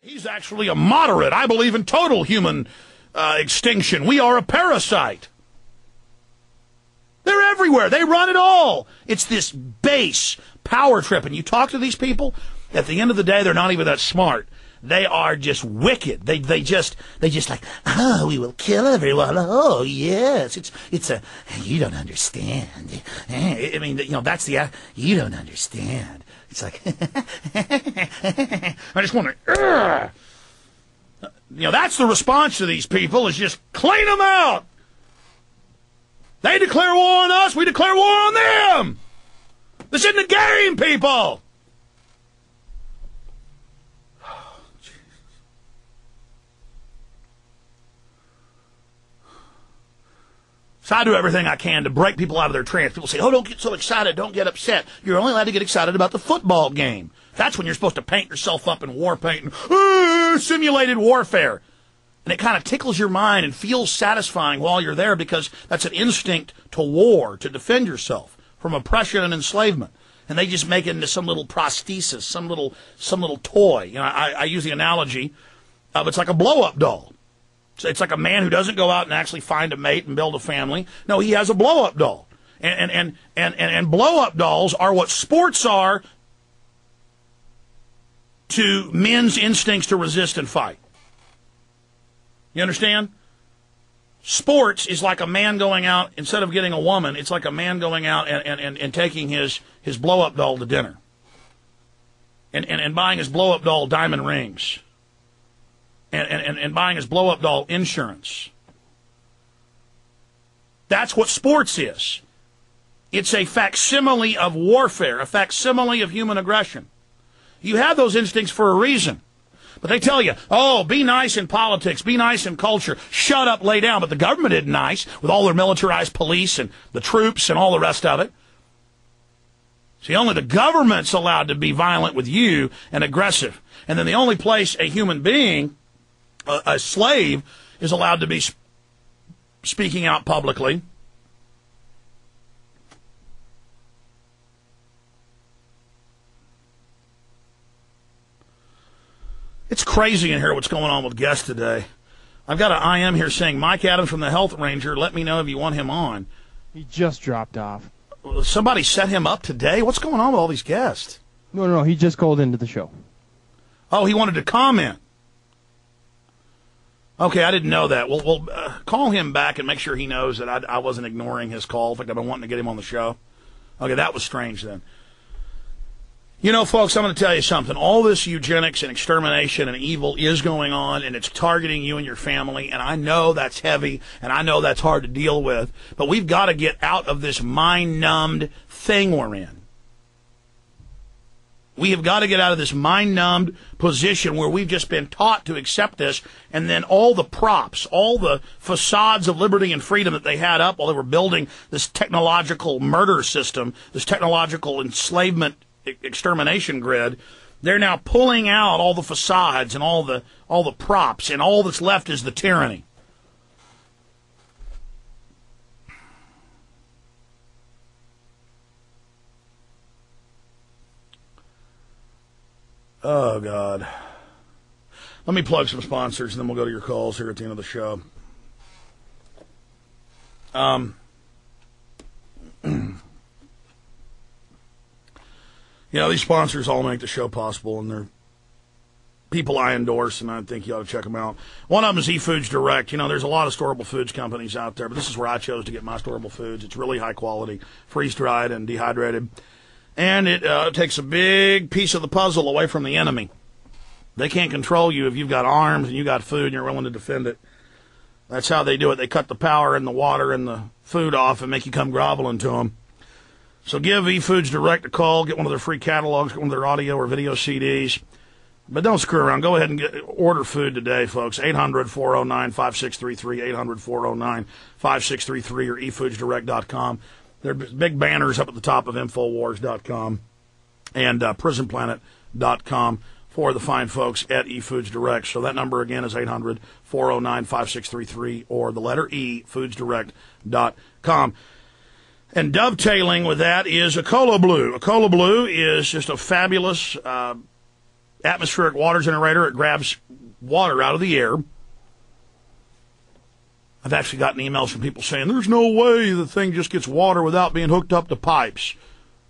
He's actually a moderate. I believe in total human extinction. We are a parasite. They're everywhere. They run it all. It's this base power trip. And you talk to these people, at the end of the day, they're not even that smart. They are just wicked. They just like, oh, we will kill everyone. Oh, yes. It's a, you don't understand. I mean, you know, that's the, you don't understand. It's like, I just want to, you know, that's the response to these people, is just clean them out. They declare war on us, we declare war on them. This isn't a game, people. So I do everything I can to break people out of their trance. People say, oh, don't get so excited, don't get upset. You're only allowed to get excited about the football game. That's when you're supposed to paint yourself up in war paint and simulated warfare. And it kind of tickles your mind and feels satisfying while you're there, because that's an instinct to war, to defend yourself from oppression and enslavement. And they just make it into some little prosthesis, some little toy. You know, I use the analogy of, it's like a blow-up doll. It's like a man who doesn't go out and actually find a mate and build a family. No, he has a blow-up doll. And blow-up dolls are what sports are to men's instincts to resist and fight. You understand? Sports is like a man going out, instead of getting a woman, it's like a man going out and taking his blow-up doll to dinner. And buying his blow-up doll diamond rings. And buying his blow-up doll insurance. That's what sports is. It's a facsimile of warfare, a facsimile of human aggression. You have those instincts for a reason. But they tell you, oh, be nice in politics, be nice in culture, shut up, lay down. But the government isn't nice, with all their militarized police and the troops and all the rest of it. See, only the government's allowed to be violent with you and aggressive. And then the only place a human being, a slave, is allowed to be speaking out publicly It's crazy in here what's going on with guests today. I've got an IM here saying, Mike Adams from the Health Ranger, let me know if you want him on. He just dropped off. Somebody set him up today? What's going on with all these guests? No, he just called into the show. Oh, he wanted to comment. Okay, I didn't know that. Well, call him back and make sure he knows that I wasn't ignoring his call. In fact, I've been wanting to get him on the show. Okay, that was strange then. You know, folks, I'm going to tell you something. All this eugenics and extermination and evil is going on, and it's targeting you and your family, and I know that's heavy, and I know that's hard to deal with, but we've got to get out of this mind-numbed thing we're in. We have got to get out of this mind-numbed position where we've just been taught to accept this, and then all the props, all the facades of liberty and freedom that they had up while they were building this technological murder system, this technological enslavement extermination grid, they're now pulling out all the facades and all the props, and all that's left is the tyranny. Oh, God. Let me plug some sponsors, and then we'll go to your calls here at the end of the show. You know, these sponsors all make the show possible, and they're people I endorse, and I think you ought to check them out. One of them is eFoods Direct. You know, there's a lot of storable foods companies out there, but this is where I chose to get my storable foods. It's really high quality, freeze-dried and dehydrated. And it takes a big piece of the puzzle away from the enemy. They can't control you if you've got arms and you got food and you're willing to defend it. That's how they do it. They cut the power and the water and the food off and make you come groveling to them. So give eFoods Direct a call. Get one of their free catalogs. Get one of their audio or video CDs. But don't screw around. Go ahead and order food today, folks. 800-409-5633, 800-409-5633, or efoodsdirect.com. There are big banners up at the top of Infowars.com and PrisonPlanet.com for the fine folks at eFoods Direct. So that number again is 800-409-5633, or the letter E, foodsdirect.com. And dovetailing with that is a Cola Blue. A Cola Blue is just a fabulous atmospheric water generator. It grabs water out of the air. I've actually gotten emails from people saying, there's no way the thing just gets water without being hooked up to pipes.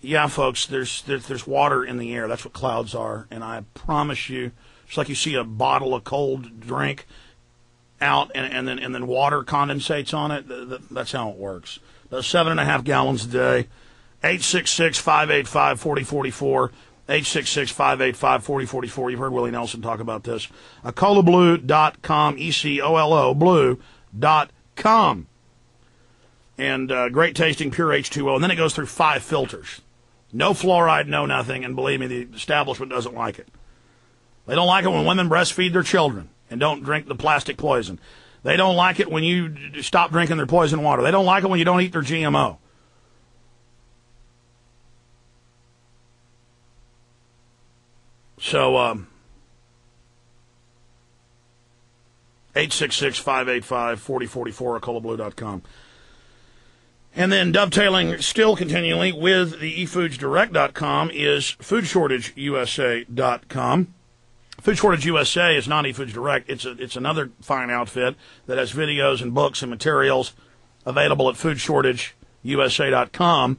Yeah, folks, there's water in the air. That's what clouds are. And I promise you, it's like you see a bottle of cold drink out and then water condensates on it. That's how it works. Those 7.5 gallons a day. 866-585-4044. 866-585-4044. You've heard Willie Nelson talk about this. EcoloBlue.com, E-C-O-L-O, blue.com. And great tasting, pure H2O. And then it goes through 5 filters. No fluoride, no nothing. And believe me, the establishment doesn't like it. They don't like it when women breastfeed their children and don't drink the plastic poison. They don't like it when you stop drinking their poison water. They don't like it when you don't eat their GMO. So, 866-585-4044, EcoloBlue.com. And then dovetailing still continually with the eFoodsDirect.com is FoodShortageUSA.com. Food Shortage USA is not eFoods Direct. It's another fine outfit that has videos and books and materials available at FoodShortageUSA.com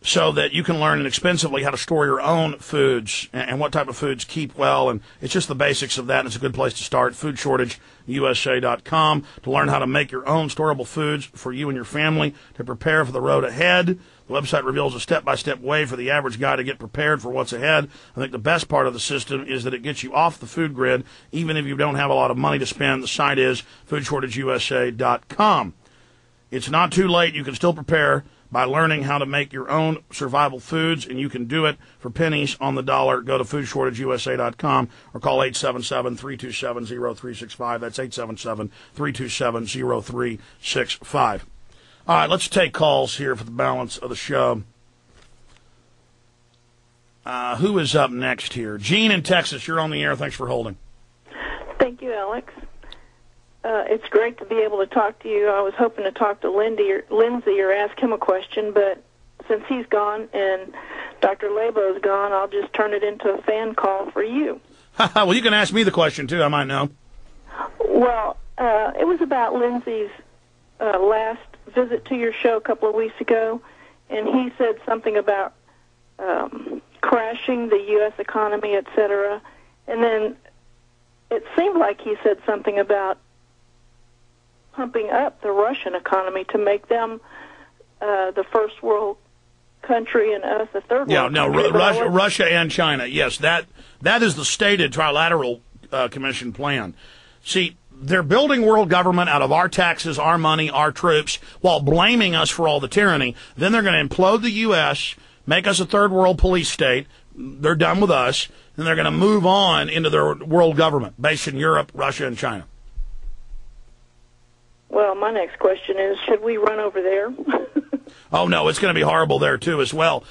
so that you can learn inexpensively how to store your own foods and what type of foods keep well. And it's just the basics of that, and it's a good place to start. FoodShortageUSA.com to learn how to make your own storable foods for you and your family to prepare for the road ahead. The website reveals a step-by-step way for the average guy to get prepared for what's ahead. I think the best part of the system is that it gets you off the food grid, even if you don't have a lot of money to spend. The site is FoodShortageUSA.com. It's not too late. You can still prepare by learning how to make your own survival foods, and you can do it for pennies on the dollar. Go to FoodShortageUSA.com or call 877-327-0365. That's 877-327-0365. All right, let's take calls here for the balance of the show. Who is up next here? Gene in Texas, you're on the air. Thanks for holding. Thank you, Alex. It's great to be able to talk to you. I was hoping to talk to Lindsay or ask him a question, but since he's gone and Dr. Labo's gone, I'll just turn it into a fan call for you. Well, you can ask me the question, too. I might know. Well, it was about Lindsay's last visit to your show a couple of weeks ago, and he said something about crashing the U.S. economy, et cetera. And then it seemed like he said something about pumping up the Russian economy to make them the first world country and us the third world country. Russia and China. Yes, that is the stated Trilateral Commission plan. See, they're building world government out of our taxes, our money, our troops, while blaming us for all the tyranny. Then they're going to implode the U.S., make us a third world police state. They're done with us. Then they're going to move on into their world government based in Europe, Russia, and China. Well, my next question is, should we run over there? Oh, no, it's going to be horrible there, too, as well.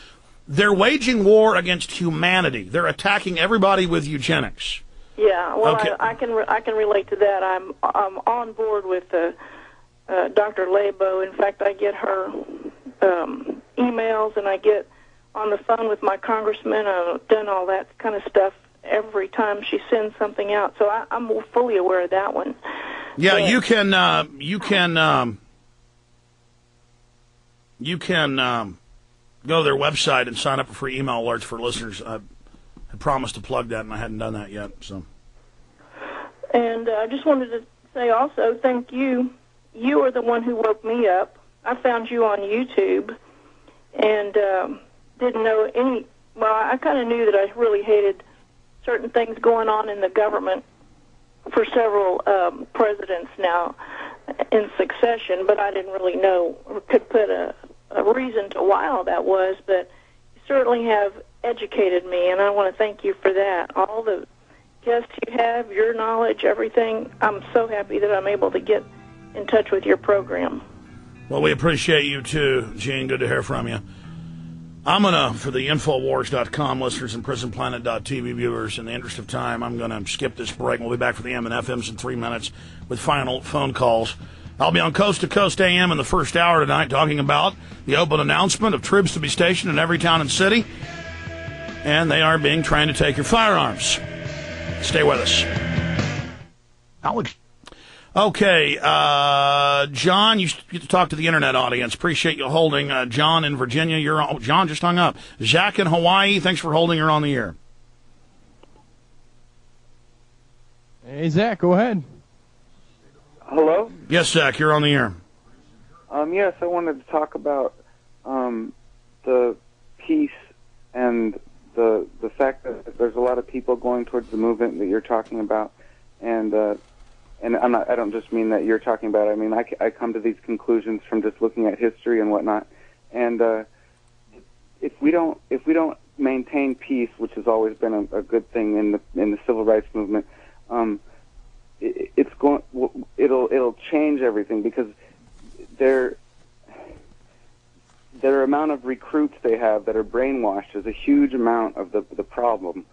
They're waging war against humanity. They're attacking everybody with eugenics. Yeah, well, okay. I can relate to that. I'm on board with Dr. Labo. In fact, I get her emails, and I get on the phone with my congressman. I've done all that kind of stuff every time she sends something out. So I'm fully aware of that one. Yeah, you can go to their website and sign up for free email alerts for listeners. I promised to plug that, and I hadn't done that yet. So. And I just wanted to say also, thank you. You are the one who woke me up. I found you on YouTube and didn't know any. Well, I kind of knew that I really hated certain things going on in the government for several presidents now in succession, but I didn't really know or could put a reason to why all that was. But you certainly have educated me, and I want to thank you for that. All the guests you have, your knowledge, everything, I'm so happy that I'm able to get in touch with your program. Well, we appreciate you too, Gene. Good to hear from you. I'm going to, for the Infowars.com listeners and PrisonPlanet.tv viewers, in the interest of time, I'm going to skip this break. We'll be back for the M and FMs in 3 minutes with final phone calls. I'll be on Coast to Coast AM in the first hour tonight talking about the open announcement of troops to be stationed in every town and city. and they are being trained to take your firearms. Stay with us. Alex. Okay, John, you get to talk to the internet audience. Appreciate you holding. John in Virginia, you're on. John just hung up. Zach in Hawaii, thanks for holding. You're on the air. Hey, Zach, go ahead. Hello? Yes, Zach, you're on the air. Yes, I wanted to talk about the peace and the fact that there's a lot of people going towards the movement that you're talking about, and I don't just mean that you're talking about it. I mean, I come to these conclusions from just looking at history and whatnot, and if we don't maintain peace, which has always been a good thing in the civil rights movement, it'll change everything, because their amount of recruits they have that are brainwashed is a huge amount of the problem.